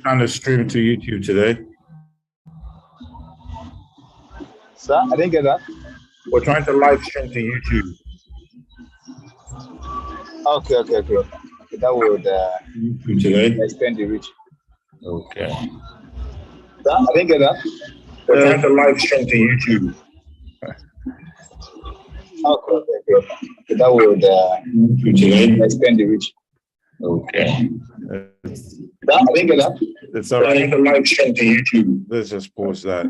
Trying to stream to YouTube today. Sir, I didn't get that. We're trying to live stream to YouTube. Okay. That would YouTube today. extend the reach. Okay. Sir, I didn't get that. We're trying to live stream to YouTube. Okay. That would YouTube today. extend the reach. Okay. Sir, I didn't get that. It's all right. We're trying to live stream to YouTube. Let's just pause that.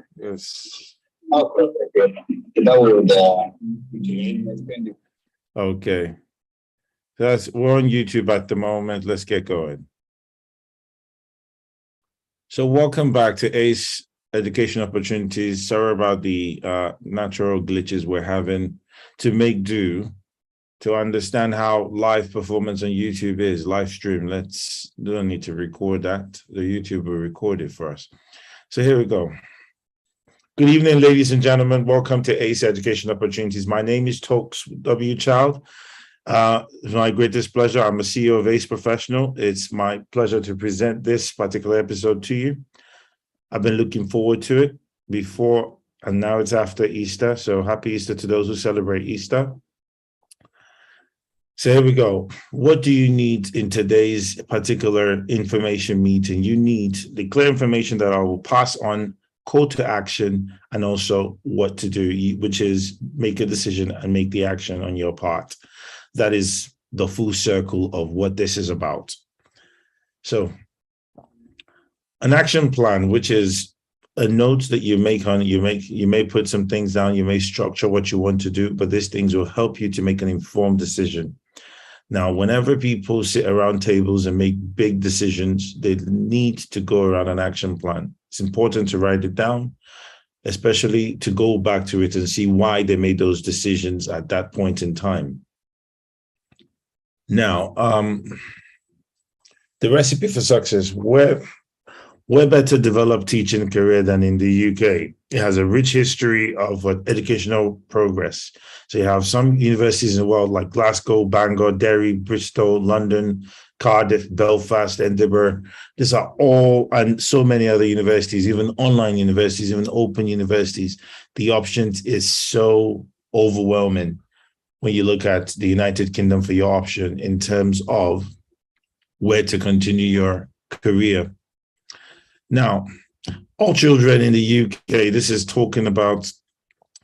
Okay. That would extend the Okay. We're on YouTube at the moment. Let's get going. So welcome back to ACE Education Opportunities. Sorry about the natural glitches we're having to make do, to understand how live performance on YouTube is, live stream. Don't need to record that. The YouTube will record it for us. So here we go. Good evening, ladies and gentlemen. Welcome to ACE Education Opportunities. My name is Tokes W. Child. It's my greatest pleasure. I'm a CEO of ACE Professional. It's my pleasure to present this particular episode to you. I've been looking forward to it before, and now it's after Easter. So happy Easter to those who celebrate Easter. So here we go. What do you need in today's particular information meeting? You need the clear information that I will pass on, call to action, and also what to do, which is make a decision and make the action on your part. That is the full circle of what this is about. So an action plan, which is a note that you make on, you may put some things down, you may structure what you want to do, but these things will help you to make an informed decision. Now, whenever people sit around tables and make big decisions, they need to go around an action plan. It's important to write it down, especially to go back to it and see why they made those decisions at that point in time. Now, the recipe for success, where better developed teaching career than in the UK? It has a rich history of educational progress. So you have some universities in the world like Glasgow, Bangor, Derry, Bristol, London, Cardiff, Belfast, Edinburgh. These are all, and so many other universities, even online universities, even open universities. The options is so overwhelming when you look at the United Kingdom for your option in terms of where to continue your career. Now, all children in the UK, this is talking about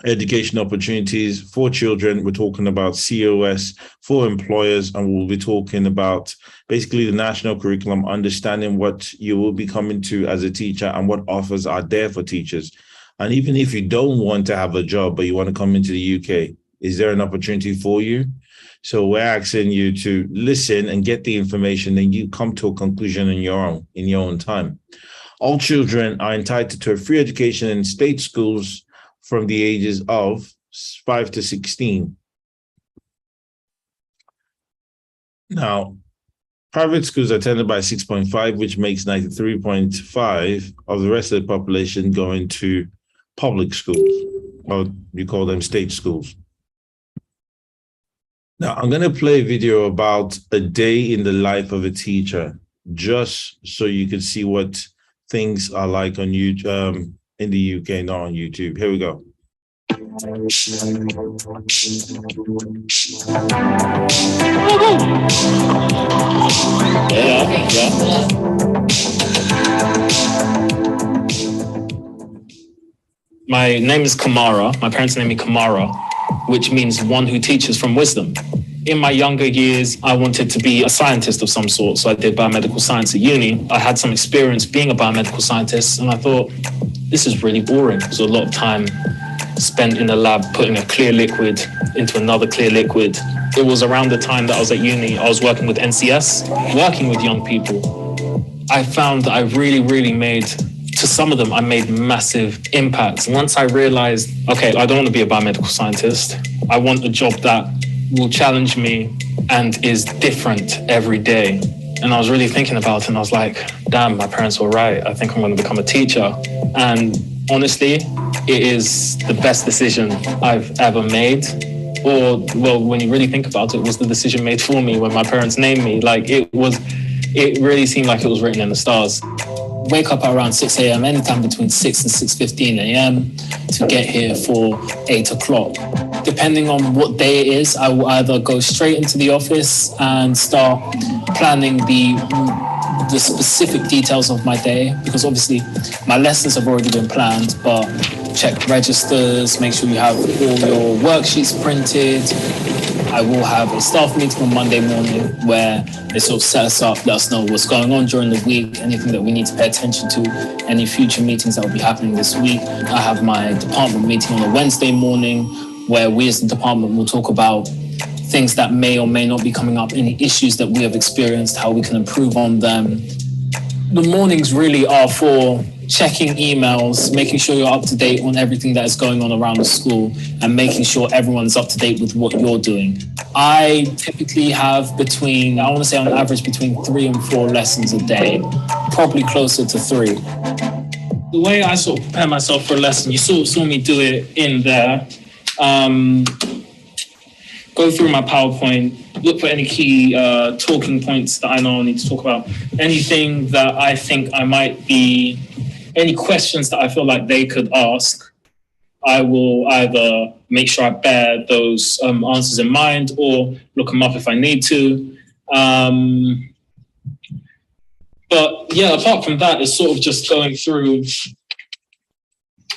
education opportunities for children. We're talking about COS for employers, and we'll be talking about basically the national curriculum, understanding what you will be coming to as a teacher and what offers are there for teachers. And even if you don't want to have a job, but you want to come into the UK, is there an opportunity for you? So we're asking you to listen and get the information, and you come to a conclusion in your own time. All children are entitled to a free education in state schools from the ages of 5 to 16. Now, private schools are attended by 6.5, which makes 93.5 of the rest of the population going to public schools, or you call them state schools. Now, I'm going to play a video about a day in the life of a teacher, just so you can see what things are like on YouTube, in the UK, not on YouTube. Here we go. My name is Kamara. My parents named me Kamara, which means one who teaches from wisdom. In my younger years, I wanted to be a scientist of some sort, so I did biomedical science at uni. I had some experience being a biomedical scientist, and I thought, this is really boring. There's a lot of time spent in the lab putting a clear liquid into another clear liquid. It was around the time that I was at uni, I was working with NCS, working with young people. I found that I really made, to some of them, I made massive impacts. Once I realized, okay, I don't want to be a biomedical scientist. I want a job that will challenge me and is different every day. And I was really thinking about it, and I was like, damn, my parents were right. I think I'm going to become a teacher. And honestly, it is the best decision I've ever made. Or, well, when you really think about it, it was the decision made for me when my parents named me. Like, it really seemed like it was written in the stars. wake up at around 6 a.m., anytime between 6 and 6:15 a.m. to get here for 8 o'clock. Depending on what day it is, I will either go straight into the office and start planning the specific details of my day, because obviously my lessons have already been planned, but check registers, make sure you have all your worksheets printed. I will have a staff meeting on Monday morning where they sort of set us up, let us know what's going on during the week, anything that we need to pay attention to, any future meetings that will be happening this week. I have my department meeting on a Wednesday morning where we as the department will talk about things that may or may not be coming up, any issues that we have experienced, how we can improve on them. The mornings really are for checking emails, making sure you're up to date on everything that is going on around the school, and making sure everyone's up to date with what you're doing. I typically have between, I want to say on average, between 3 and 4 lessons a day, probably closer to 3. The way I sort of prepare myself for a lesson, you sort of saw me do it in there. Go through my PowerPoint, look for any key talking points that I know I need to talk about. Anything that I think I might be, any questions that I feel like they could ask, I will either make sure I bear those answers in mind or look them up if I need to. But yeah, apart from that, it's sort of just going through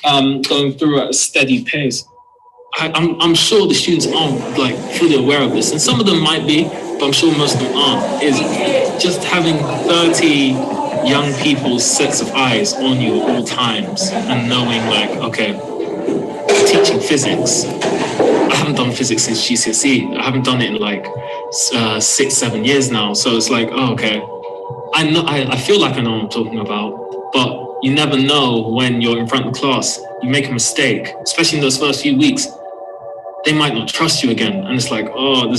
at a steady pace. I'm sure the students aren't like fully aware of this, and some of them might be, but I'm sure most of them aren't, is just having 30 young people's sets of eyes on you at all times and knowing like, okay, I'm teaching physics. I haven't done physics since GCSE. I haven't done it in like 6-7 years now. So it's like, oh, okay, I feel like I know what I'm talking about, but you never know when you're in front of the class. You make a mistake, especially in those first few weeks. They might not trust you again. And it's like, oh,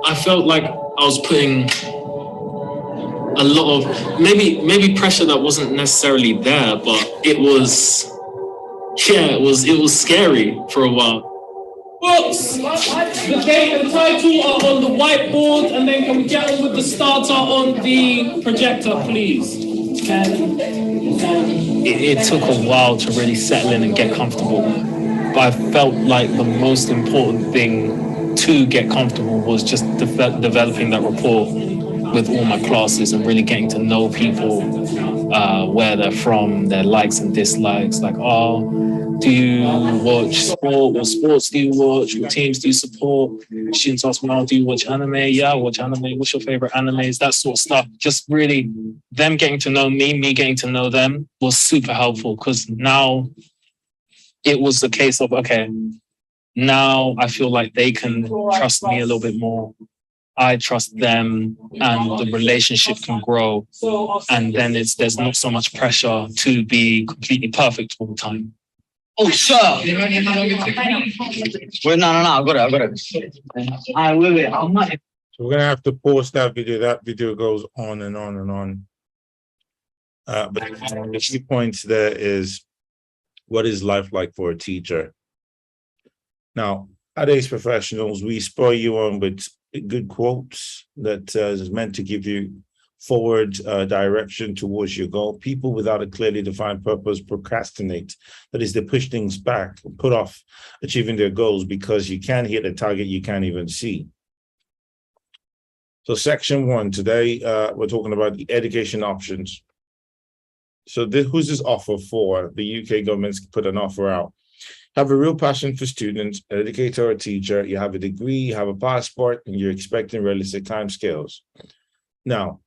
I felt like I was putting a lot of, maybe pressure that wasn't necessarily there, but it was scary for a while. Books, the date and title are on the whiteboard, and then can we get on with the starter on the projector, please? It took a while to really settle in and get comfortable. But I felt like the most important thing to get comfortable was just developing that rapport with all my classes and really getting to know people, where they're from, their likes and dislikes. Like, oh, do you watch sport? What sports do you watch? What teams do you support? Students ask me, oh, do you watch anime? Yeah, I watch anime. What's your favorite animes? That sort of stuff. Just really them getting to know me getting to know them was super helpful, because now it was a case of, okay, now I feel like they can trust me a little bit more. I trust them, and the relationship can grow. And then there's not so much pressure to be completely perfect all the time. Oh, sir. Wait, no, I got it. Wait, how much? So we're gonna have to pause that video. That video goes on and on and on. But the key points there is, what is life like for a teacher? Now, at Ace Professionals, we spur you on with good quotes that is meant to give you forward direction towards your goal. People without a clearly defined purpose procrastinate. That is, they push things back, put off achieving their goals because you can't hit a target you can't even see. So section 1, today we're talking about the education options. So who's this offer for? The UK government's put an offer out. Have a real passion for students, an educator or a teacher, you have a degree, you have a passport, and you're expecting realistic timescales. Now,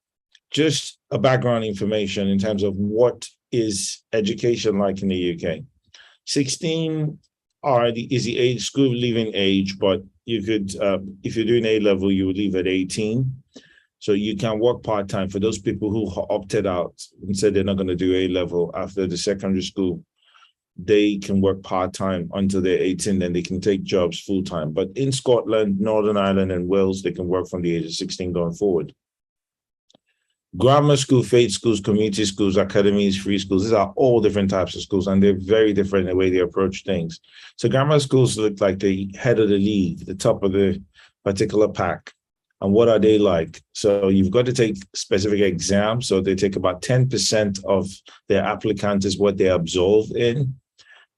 just a background information in terms of what is education like in the UK. 16 is the age, school leaving age, but you could, if you're doing A-level, you would leave at 18. So you can work part-time. For those people who opted out and said they're not going to do A-level after the secondary school, they can work part-time until they're 18, then they can take jobs full-time. But in Scotland, Northern Ireland, and Wales, they can work from the age of 16 going forward. Grammar school, faith schools, community schools, academies, free schools, these are all different types of schools, and they're very different in the way they approach things. So grammar schools look like the head of the league, the top of the particular pack. And what are they like? So you've got to take specific exams. So they take about 10% of their applicant is what they absolve in.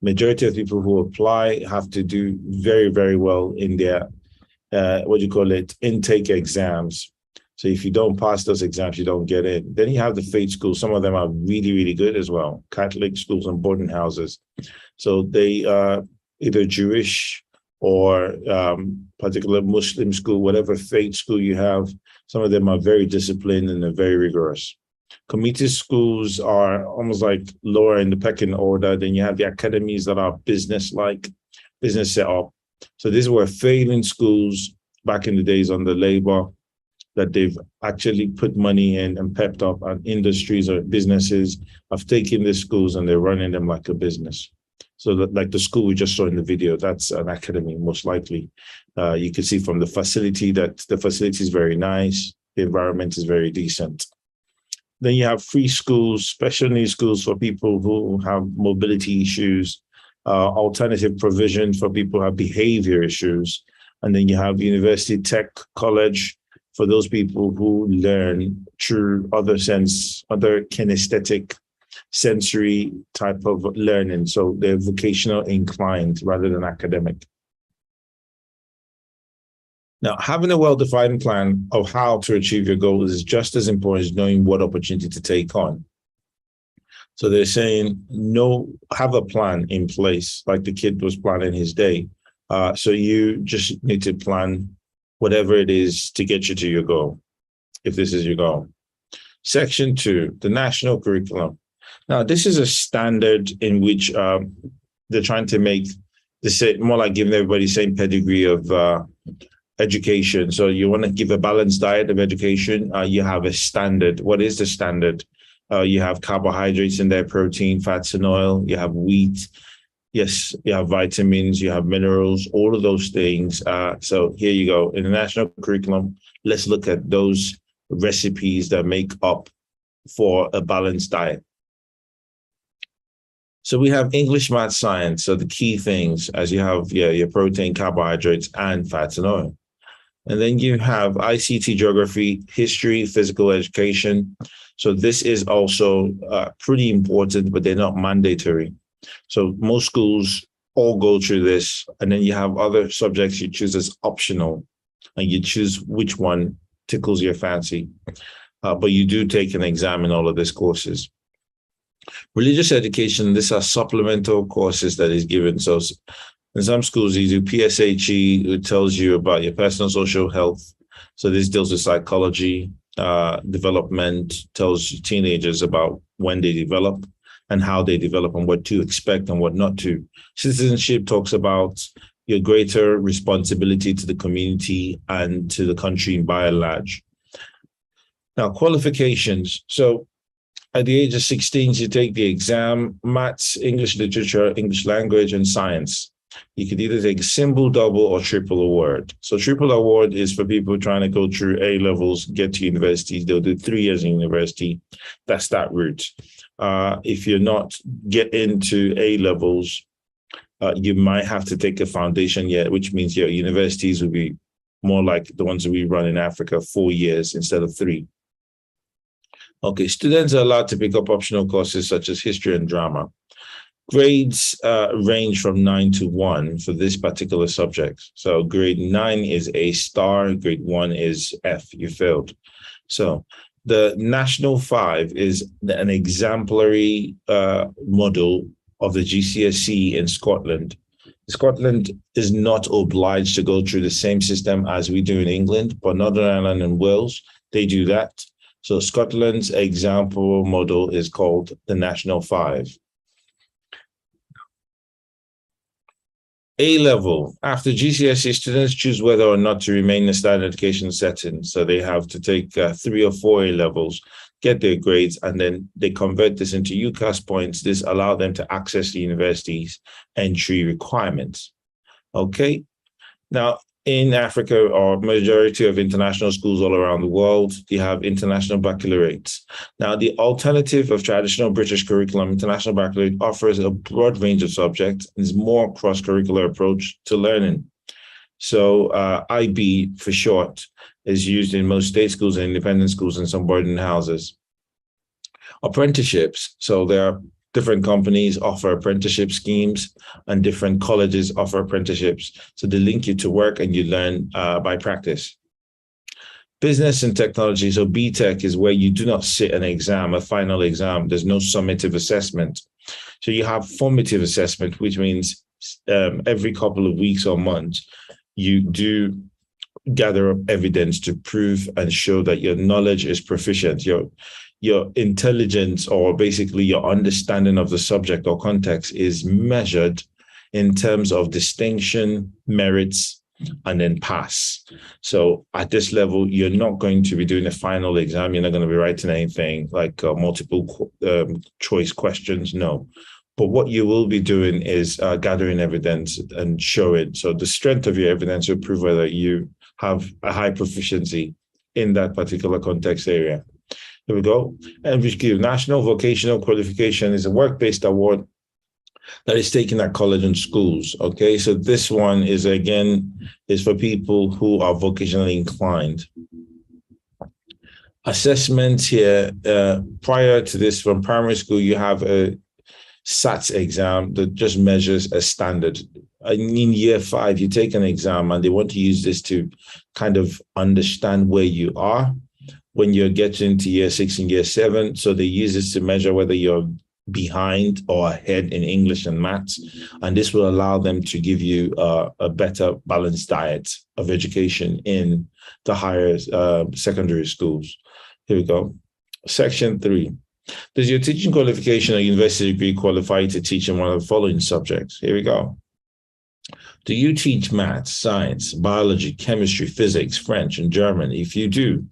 Majority of people who apply have to do very, very well in their, intake exams. So if you don't pass those exams, you don't get in. Then you have the faith schools. Some of them are really, really good as well. Catholic schools and boarding houses. So they are either Jewish or particular Muslim school, whatever faith school you have. Some of them are very disciplined and they're very rigorous. Community schools are almost like lower in the pecking order. Then you have the academies that are business-like, business setup. So these were failing schools back in the days under Labour that they've actually put money in and pepped up, and industries or businesses have taken these schools and they're running them like a business. So that, like the school we just saw in the video, that's an academy, most likely. You can see from the facility that the facility is very nice. The environment is very decent. Then you have free schools, special needs schools for people who have mobility issues, alternative provision for people who have behavior issues. And then you have university tech college for those people who learn through other kinesthetic sensory type of learning. So they're vocational inclined rather than academic. Now, having a well-defined plan of how to achieve your goals is just as important as knowing what opportunity to take on. So they're saying, have a plan in place, like the kid was planning his day. So you just need to plan whatever it is to get you to your goal, if this is your goal. Section 2, the national curriculum. Now, this is a standard in which they're trying to make more like giving everybody the same pedigree of education. So you want to give a balanced diet of education, you have a standard. What is the standard? You have carbohydrates in there, protein, fats, and oil. You have wheat. Yes, you have vitamins, you have minerals, all of those things. So here you go. In the national curriculum, let's look at those recipes that make up for a balanced diet. So we have English, math, science. So the key things, as you have your protein, carbohydrates, and fats and oil. And then you have ICT, geography, history, physical education. So this is also pretty important, but they're not mandatory. So most schools all go through this. And then you have other subjects you choose as optional, and you choose which one tickles your fancy. But you do take an exam in all of these courses. Religious education, these are supplemental courses that is given. So in some schools, you do PSHE, it tells you about your personal social health. So this deals with psychology, development, tells teenagers about when they develop and how they develop and what to expect and what not to. Citizenship talks about your greater responsibility to the community and to the country by and large. Now, qualifications. So at the age of 16, you take the exam, maths, English literature, English language, and science. You could either take single, double, or triple award. So triple award is for people trying to go through A levels, get to universities. They'll do 3 years in university. That's that route. If you're not get into A levels, you might have to take a foundation year, which means your universities will be more like the ones that we run in Africa, 4 years instead of 3. Okay, students are allowed to pick up optional courses such as history and drama. Grades range from 9 to 1 for this particular subject. So grade 9 is A star, grade 1 is F, you failed. So the National 5 is an exemplary model of the GCSE in Scotland. Scotland is not obliged to go through the same system as we do in England, but Northern Ireland and Wales, they do that. So Scotland's example model is called the National 5. A-level. After GCSE, students choose whether or not to remain in a standard education setting. So they have to take 3 or 4 A-levels, get their grades, and then they convert this into UCAS points. This allows them to access the university's entry requirements. Okay. Now, in Africa, or majority of international schools all around the world, you have international baccalaureates. Now, the alternative of traditional British curriculum, international baccalaureate offers a broad range of subjects and is more cross-curricular approach to learning. So IB for short is used in most state schools and independent schools and some boarding houses. Apprenticeships. So there are different companies offer apprenticeship schemes and different colleges offer apprenticeships. So they link you to work and you learn by practice. Business and technology. So BTech is where you do not sit an exam, a final exam. There's no summative assessment. So you have formative assessment, which means every couple of weeks or months, you do gather up evidence to prove and show that your knowledge is proficient, your intelligence, or basically your understanding of the subject or context is measured in terms of distinction, merits, and then pass. So at this level, you're not going to be doing a final exam. You're not going to be writing anything like multiple choice questions. No. But what you will be doing is gathering evidence and showing. So the strength of your evidence will prove whether you have a high proficiency in that particular context area. Here we go. NVQ, National Vocational Qualification, is a work-based award that is taken at college and schools. Okay, so this one is for people who are vocationally inclined. Assessments here, prior to this, from primary school, you have a SATs exam that just measures a standard. In year 5, you take an exam and they want to use this to kind of understand where you are when you're getting to year 6 and year 7. So they use this to measure whether you're behind or ahead in English and maths. And this will allow them to give you a better balanced diet of education in the higher secondary schools. Here we go. Section 3. Does your teaching qualification or university degree qualify you to teach in one of the following subjects? Here we go. Do you teach maths, science, biology, chemistry, physics, French, and German? If you do,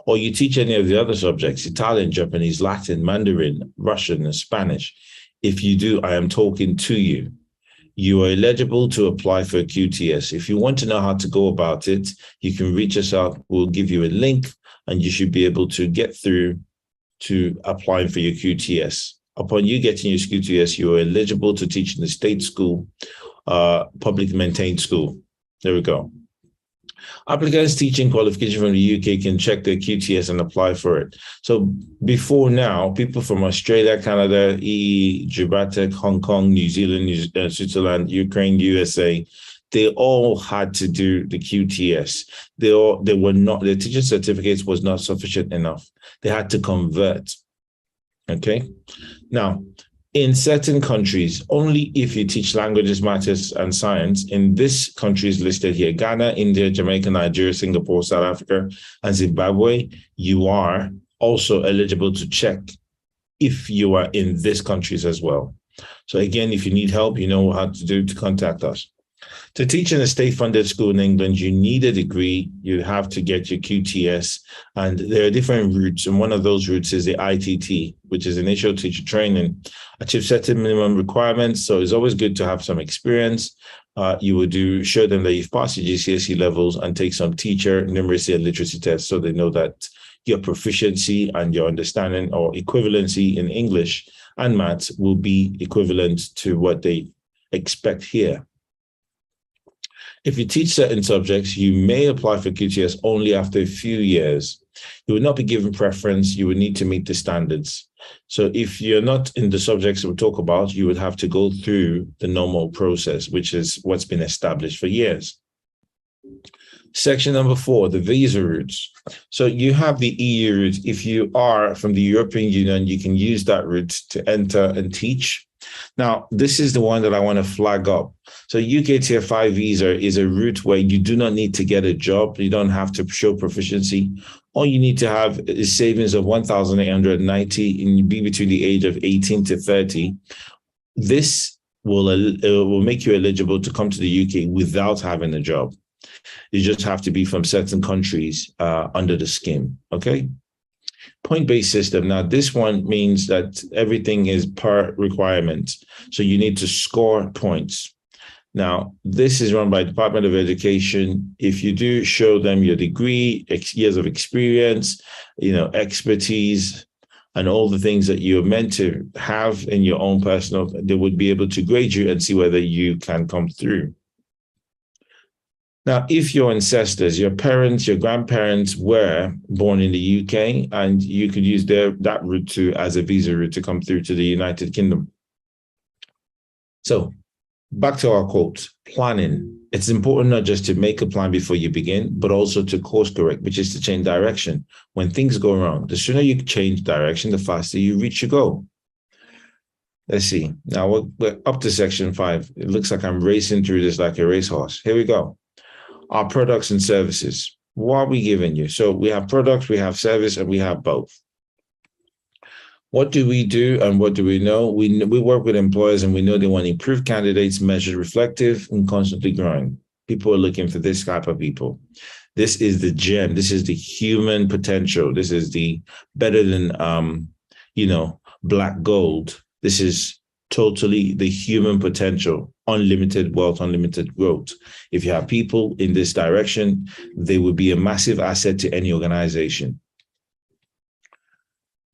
or you teach any of the other subjects, Italian, Japanese, Latin, Mandarin, Russian, and Spanish, if you do, I am talking to you. You are eligible to apply for a QTS. If you want to know how to go about it, you can reach us out. We'll give you a link, and you should be able to get through to applying for your QTS. Upon you getting your QTS, you are eligible to teach in the state school, public maintained school. There we go. Applicants teaching qualification from the UK can check their QTS and apply for it. So before now, people from Australia, Canada, EE, Gibraltar, Hong Kong, New Zealand, Switzerland, Ukraine, USA, they all had to do the QTS. They were not, their teaching certificates was not sufficient enough. They had to convert. Okay. Now, in certain countries, only if you teach languages, maths, and science, in this countries listed here, Ghana, India, Jamaica, Nigeria, Singapore, South Africa, and Zimbabwe, you are also eligible to check if you are in these countries as well. So again, if you need help, you know how to do to contact us. To teach in a state-funded school in England, you need a degree. You have to get your QTS, and there are different routes. And one of those routes is the ITT, which is Initial Teacher Training. Achieve certain minimum requirements, so it's always good to have some experience. You would show them that you've passed your GCSE levels and take some teacher, numeracy, and literacy tests, so they know that your proficiency and your understanding or equivalency in English and maths will be equivalent to what they expect here. If you teach certain subjects, you may apply for QTS only after a few years. You will not be given preference. You will need to meet the standards. So if you're not in the subjects we'll talk about, you would have to go through the normal process, which is what's been established for years. Section number 4, the visa routes. So you have the EU route. If you are from the European Union, you can use that route to enter and teach. Now, this is the one that I want to flag up. So UK Tier 5 visa is a route where you do not need to get a job. You don't have to show proficiency. All you need to have is savings of 1,890 and be between the age of 18 to 30. This will make you eligible to come to the UK without having a job. You just have to be from certain countries under the scheme, okay? Point-based system. Now, this one means that everything is per requirement. So you need to score points. Now, this is run by the Department of Education. If you do show them your degree, years of experience, expertise, and all the things that you're meant to have in your own personal, they would be able to grade you and see whether you can come through. Now, if your ancestors, your parents, your grandparents were born in the UK, and you could use that route as a visa route to come through to the United Kingdom. So back to our quote, planning. It's important not just to make a plan before you begin, but also to course correct, which is to change direction. When things go wrong, the sooner you change direction, the faster you reach your goal. Let's see. Now we're up to section 5. It looks like I'm racing through this like a racehorse. Here we go. Our products and services. What are we giving you? So we have products, we have service, and we have both. What do we do and what do we know? We work with employers and we know they want improved candidates, measured, reflective, and constantly growing. People are looking for this type of people. This is the gem. This is the human potential. This is the better than, black gold. This is totally the human potential, unlimited wealth, unlimited growth. If you have people in this direction, they will be a massive asset to any organization.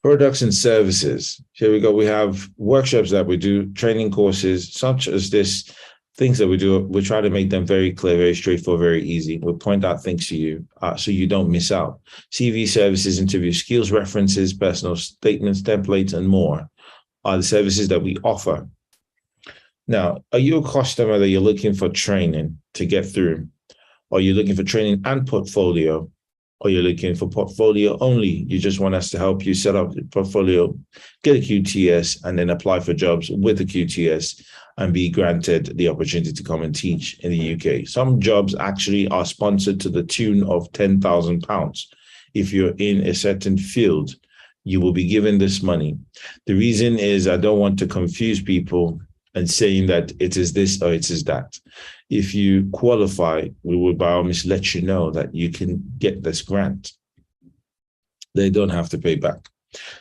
Products and services. Here we go. We have workshops that we do, training courses, such as this, things that we do. We try to make them very clear, very straightforward, very easy. We'll point out things to you so you don't miss out. CV services, interview skills, references, personal statements, templates, and more are the services that we offer. Now, are you a customer that you're looking for training to get through? Or you're looking for training and portfolio? Or you're looking for portfolio only? You just want us to help you set up the portfolio, get a QTS, and then apply for jobs with a QTS and be granted the opportunity to come and teach in the UK. Some jobs actually are sponsored to the tune of £10,000. If you're in a certain field, you will be given this money. The reason is I don't want to confuse people and saying that it is this or it is that. If you qualify, we will by all means let you know that you can get this grant. They don't have to pay back.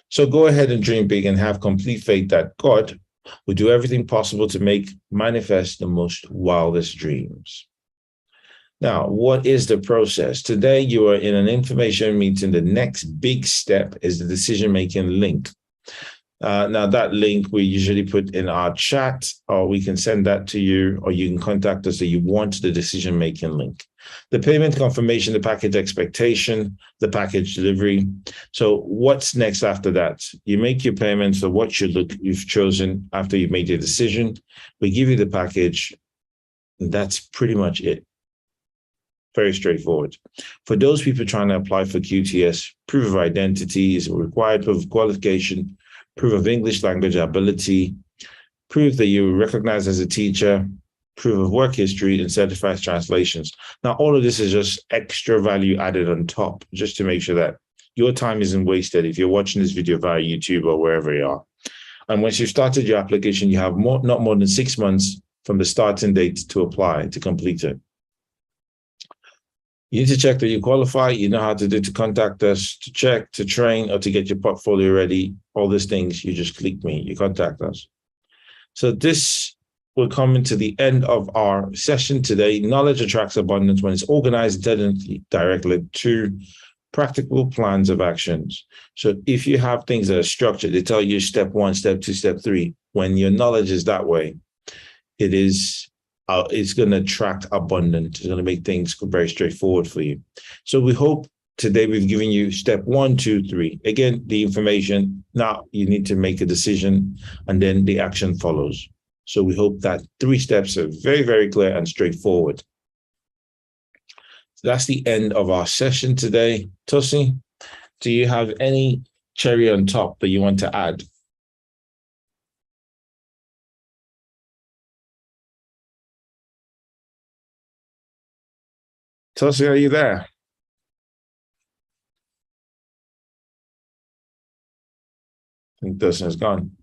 So go ahead and dream big and have complete faith that God will do everything possible to make manifest the most wildest dreams. Now, what is the process? Today, you are in an information meeting. The next big step is the decision-making link. Now, that link we usually put in our chat, or we can send that to you, or you can contact us if you want the decision-making link. The payment confirmation, the package expectation, the package delivery. So what's next after that? You make your payments for what you've chosen after you've made your decision. We give you the package. And that's pretty much it. Very straightforward. For those people trying to apply for QTS, proof of identity is required, proof of qualification, proof of English language ability, proof that you were recognized as a teacher, proof of work history, and certified translations. Now, all of this is just extra value added on top, just to make sure that your time isn't wasted if you're watching this video via YouTube or wherever you are. And once you've started your application, you have not more than 6 months from the starting date to apply, to complete it. You need to check that you qualify. You know how to do to contact us, to check, to train, or to get your portfolio ready. All these things, you just click me, you contact us. So this will come into the end of our session today. Knowledge attracts abundance when it's organized, intelligently directed to practical plans of actions. So if you have things that are structured, they tell you step 1, step 2, step 3. When your knowledge is that way, it's going to attract abundance. It's going to make things very straightforward for you. So we hope today we've given you step 1, 2, 3. Again, the information. Now you need to make a decision and then the action follows. So we hope that 3 steps are very, very clear and straightforward. So that's the end of our session today. Tosi, do you have any cherry on top that you want to add? Tosi, are you there? I think Tosi is gone.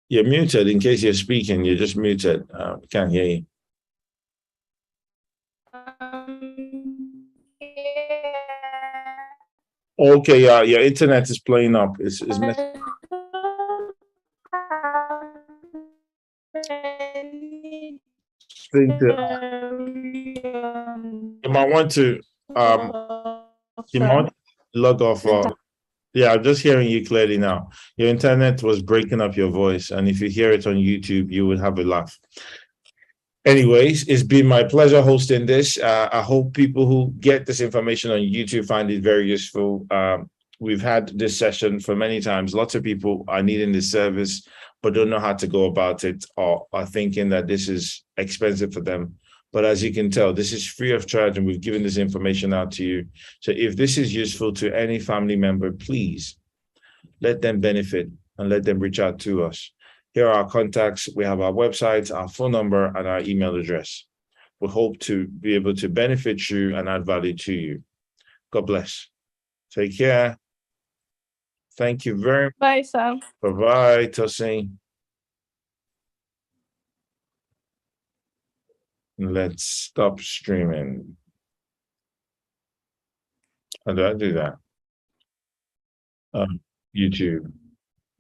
You're muted. In case you're speaking, you're just muted. We can't hear you. Okay, your internet is playing up. It's you might want to log off. Yeah, I'm just hearing you clearly now. Your internet was breaking up your voice, and if you hear it on YouTube, you would have a laugh. Anyways, it's been my pleasure hosting this. I hope people who get this information on YouTube find it very useful. We've had this session for many times. Lots of people are needing this service, but don't know how to go about it, or are thinking that this is expensive for them. But as you can tell, this is free of charge, and we've given this information out to you. So if this is useful to any family member, please let them benefit and let them reach out to us. Here are our contacts. We have our website, our phone number, and our email address. We hope to be able to benefit you and add value to you. God bless. Take care. Thank you very much. Bye, Sam. Bye-bye, Tosin. Let's stop streaming. How do I do that? YouTube.